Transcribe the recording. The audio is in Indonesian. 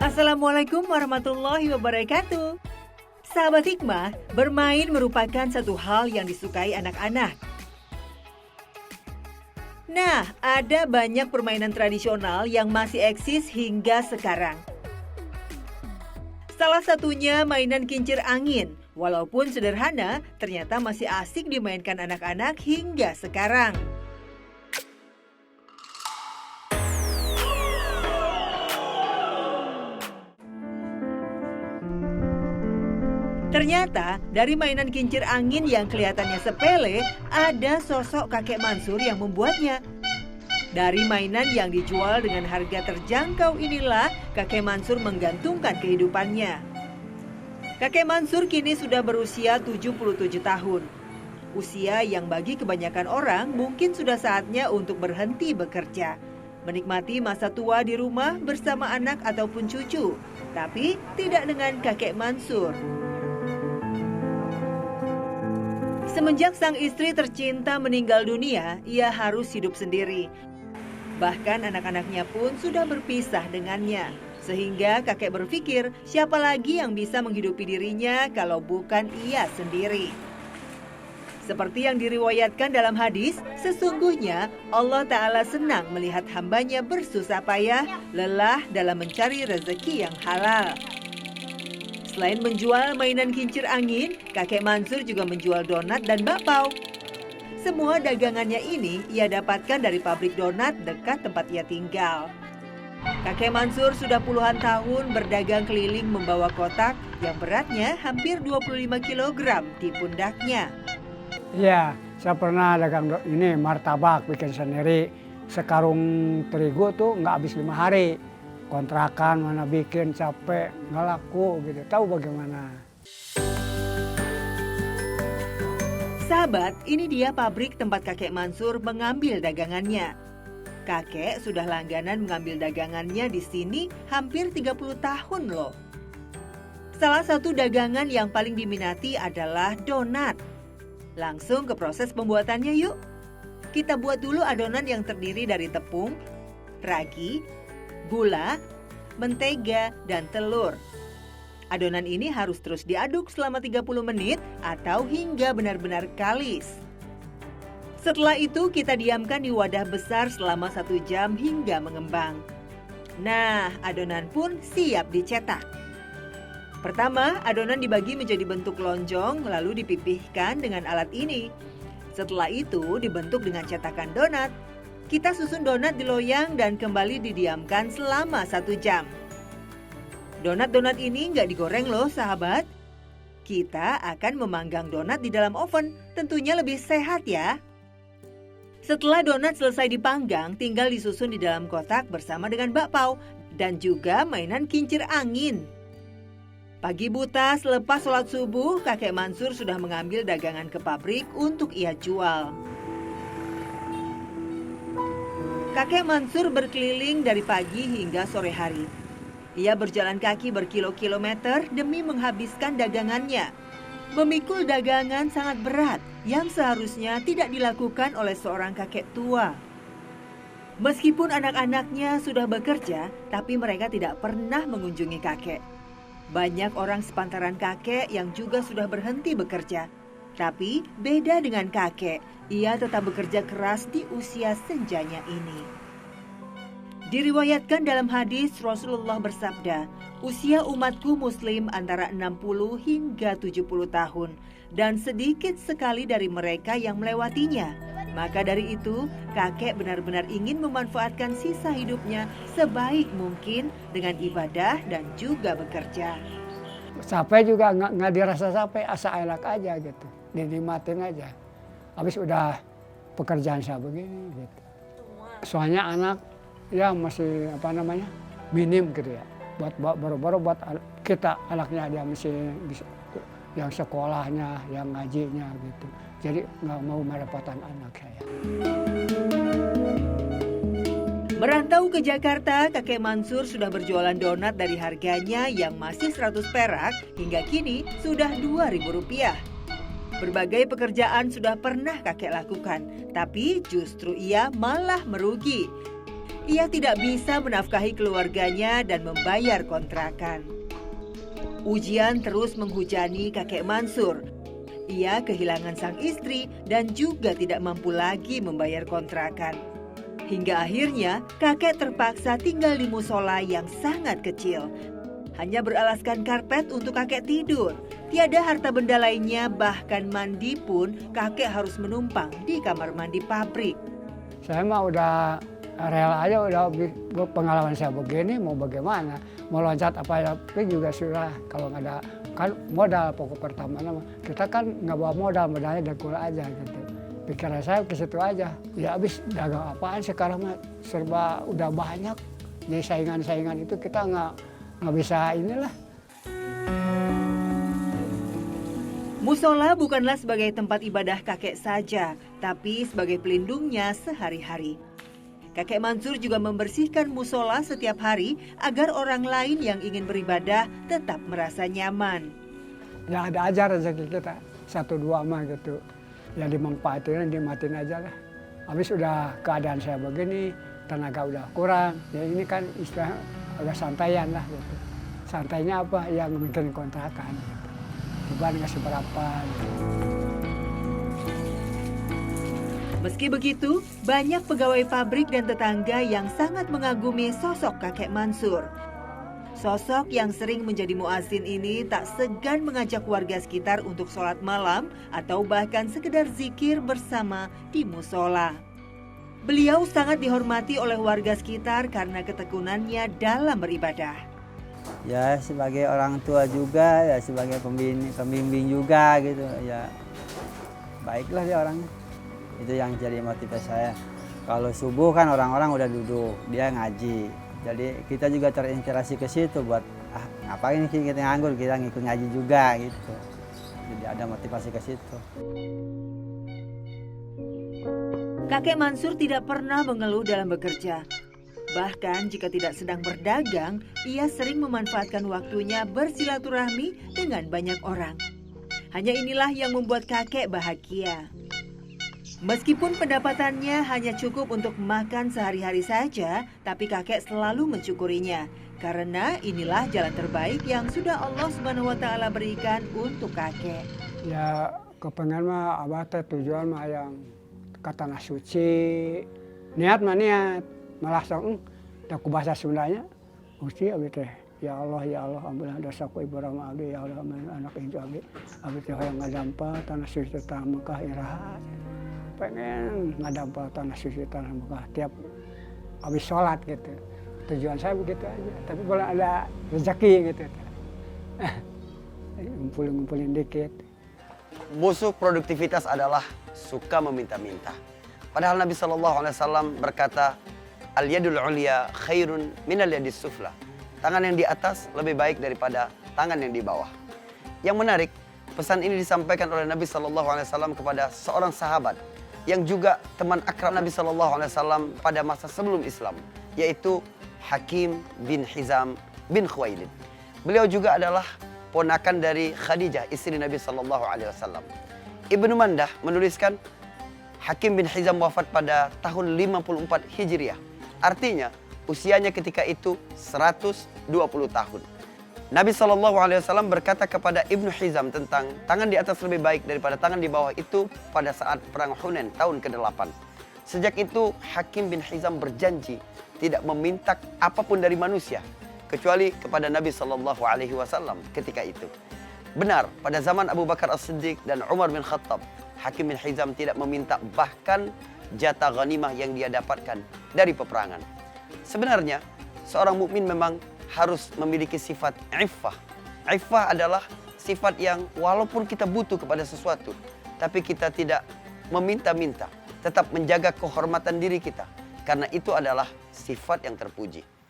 Assalamualaikum warahmatullahi wabarakatuh. Sahabat Hikmah, bermain merupakan satu hal yang disukai anak-anak. Nah, ada banyak permainan tradisional yang masih eksis hingga sekarang. Salah satunya mainan kincir angin. Walaupun sederhana, ternyata masih asik dimainkan anak-anak hingga sekarang. Ternyata, dari mainan kincir angin yang kelihatannya sepele, ada sosok kakek Mansur yang membuatnya. Dari mainan yang dijual dengan harga terjangkau inilah, kakek Mansur menggantungkan kehidupannya. Kakek Mansur kini sudah berusia 77 tahun. Usia yang bagi kebanyakan orang mungkin sudah saatnya untuk berhenti bekerja. Menikmati masa tua di rumah bersama anak ataupun cucu. Tapi tidak dengan kakek Mansur. Semenjak sang istri tercinta meninggal dunia, ia harus hidup sendiri. Bahkan anak-anaknya pun sudah berpisah dengannya. Sehingga kakek berpikir, siapa lagi yang bisa menghidupi dirinya kalau bukan ia sendiri. Seperti yang diriwayatkan dalam hadis, sesungguhnya Allah Ta'ala senang melihat hambanya bersusah payah, lelah dalam mencari rezeki yang halal. Selain menjual mainan kincir angin, kakek Mansur juga menjual donat dan bakpao. Semua dagangannya ini ia dapatkan dari pabrik donat dekat tempat ia tinggal. Kakek Mansur sudah puluhan tahun berdagang keliling membawa kotak yang beratnya hampir 25 kg di pundaknya. Iya, saya pernah dagang ini martabak bikin sendiri. Sekarung terigu tuh nggak habis 5 hari. Kontrakan mana bikin capek, nggak laku gitu. Tahu bagaimana? Sahabat, ini dia pabrik tempat kakek Mansur mengambil dagangannya. Kakek sudah langganan mengambil dagangannya di sini hampir 30 tahun loh. Salah satu dagangan yang paling diminati adalah donat. Langsung ke proses pembuatannya yuk. Kita buat dulu adonan yang terdiri dari tepung, ragi, gula, mentega, dan telur. Adonan ini harus terus diaduk selama 30 menit atau hingga benar-benar kalis. Setelah itu kita diamkan di wadah besar selama 1 jam hingga mengembang. Nah, adonan pun siap dicetak. Pertama, adonan dibagi menjadi bentuk lonjong lalu dipipihkan dengan alat ini. Setelah itu dibentuk dengan cetakan donat. Kita susun donat di loyang dan kembali didiamkan selama 1 jam. Donat-donat ini nggak digoreng loh sahabat. Kita akan memanggang donat di dalam oven, tentunya lebih sehat ya. Setelah donat selesai dipanggang, tinggal disusun di dalam kotak bersama dengan bakpao dan juga mainan kincir angin. Pagi buta selepas sholat subuh, kakek Mansur sudah mengambil dagangan ke pabrik untuk ia jual. Kakek Mansur berkeliling dari pagi hingga sore hari. Ia berjalan kaki berkilo-kilometer demi menghabiskan dagangannya. Memikul dagangan sangat berat yang seharusnya tidak dilakukan oleh seorang kakek tua. Meskipun anak-anaknya sudah bekerja, tapi mereka tidak pernah mengunjungi kakek. Banyak orang sepantaran kakek yang juga sudah berhenti bekerja. Tapi beda dengan kakek, ia tetap bekerja keras di usia senjanya ini. Diriwayatkan dalam hadis Rasulullah bersabda, usia umatku muslim antara 60 hingga 70 tahun dan sedikit sekali dari mereka yang melewatinya. Maka dari itu, kakek benar-benar ingin memanfaatkan sisa hidupnya sebaik mungkin dengan ibadah dan juga bekerja. Capek juga nggak dirasa capek, asa enak aja gitu. Dinikmatin aja. Habis udah pekerjaan saya begini gitu. Soalnya anak ya masih minim gitu ya. Baru-baru buat kita anaknya dia masih bisa, yang sekolahnya, yang ngajinya gitu. Jadi nggak mau merepotkan anak saya. Merantau ke Jakarta, kakek Mansur sudah berjualan donat dari harganya yang masih 100 perak hingga kini sudah Rp2.000. Berbagai pekerjaan sudah pernah kakek lakukan, tapi justru ia malah merugi. ia tidak bisa menafkahi keluarganya dan membayar kontrakan. Ujian terus menghujani kakek Mansur. Ia kehilangan sang istri dan juga tidak mampu lagi membayar kontrakan. Hingga akhirnya kakek terpaksa tinggal di musola yang sangat kecil. Hanya beralaskan karpet untuk kakek tidur. Tiada harta benda lainnya, bahkan mandi pun kakek harus menumpang di kamar mandi pabrik. Saya mah udah rela aja, udah pengalaman saya begini, mau bagaimana. Mau loncat apa juga sudah, kalau nggak ada kan modal pokok pertama nama. Kita kan nggak bawa modalnya dengkul aja gitu. Pikiran saya ke situ aja. Ya habis dagang apaan sekarang mah serba udah banyak. Jadi saingan-saingan itu kita nggak bisa inilah. Musola bukanlah sebagai tempat ibadah kakek saja, tapi sebagai pelindungnya sehari-hari. Kakek Mansur juga membersihkan musola setiap hari agar orang lain yang ingin beribadah tetap merasa nyaman. Ya ada aja rezeki kita, 1-2 mah gitu. Ya dimanfaatin, dimatiin aja lah. Habis udah keadaan saya begini, tenaga udah kurang. Ya ini kan istilah agak santaian lah gitu. Santainya apa? Ya mikirin kontrakan. Gitu. Beban nggak seberapa. Gitu. Meski begitu, banyak pegawai pabrik dan tetangga yang sangat mengagumi sosok kakek Mansur. Sosok yang sering menjadi muazin ini tak segan mengajak warga sekitar untuk sholat malam atau bahkan sekedar zikir bersama di musola. Beliau sangat dihormati oleh warga sekitar karena ketekunannya dalam beribadah. Ya sebagai orang tua juga, ya sebagai pembimbing juga gitu. Ya baiklah dia orangnya. Itu yang jadi motivasi saya. Kalau subuh kan orang-orang udah duduk, dia ngaji. Jadi kita juga terinspirasi ke situ buat ngapain kita nganggur, kita ngikut ngaji juga gitu. Jadi ada motivasi ke situ. Kakek Mansur tidak pernah mengeluh dalam bekerja. Bahkan jika tidak sedang berdagang, ia sering memanfaatkan waktunya bersilaturahmi dengan banyak orang. Hanya inilah yang membuat kakek bahagia. Meskipun pendapatannya hanya cukup untuk makan sehari-hari saja, tapi kakek selalu mensyukurinya. Karena inilah jalan terbaik yang sudah Allah SWT berikan untuk kakek. Ya kepengen mah abah teh tujuan mah yang ke tanah suci. Niat mah niat. Malah sang ku bahasa Sundanya. Gusti abdi teh. Ya Allah, ampunilah dosaku ibu rama abdi. Ya Allah, ampunilah anak incu abdi. Abdi teh hoyong ngadampa tanah suci tanah Mekah iraha. Pengen ngadampa tanah suci tanah Mekah tiap habis sholat gitu. Tujuan saya begitu aja. Tapi kalau ada rezeki gitu. Ngumpulin dikit. Musuh produktivitas adalah suka meminta-minta. Padahal Nabi SAW berkata, Al-yadul ulya khairun minal yadis sufla. Tangan yang di atas lebih baik daripada tangan yang di bawah. Yang menarik, pesan ini disampaikan oleh Nabi SAW kepada seorang sahabat yang juga teman akrab Nabi SAW pada masa sebelum Islam, yaitu Hakim bin Hizam bin Khuwailid. Beliau juga adalah ponakan dari Khadijah, istri Nabi SAW. Ibnu Mandah menuliskan, Hakim bin Hizam wafat pada tahun 54 Hijriah. Artinya, usianya ketika itu 120 tahun. Nabi SAW berkata kepada Ibnu Hizam tentang tangan di atas lebih baik daripada tangan di bawah itu pada saat Perang Hunain tahun ke-8. Sejak itu, Hakim bin Hizam berjanji tidak meminta apapun dari manusia, kecuali kepada Nabi SAW ketika itu. Benar, pada zaman Abu Bakar As-Siddiq dan Umar bin Khattab, Hakim bin Hizam tidak meminta bahkan jatah ghanimah yang dia dapatkan dari peperangan. Sebenarnya, seorang mukmin memang harus memiliki sifat iffah. Iffah adalah sifat yang walaupun kita butuh kepada sesuatu, tapi kita tidak meminta-minta, tetap menjaga kehormatan diri kita. Karena itu adalah sifat yang terpuji.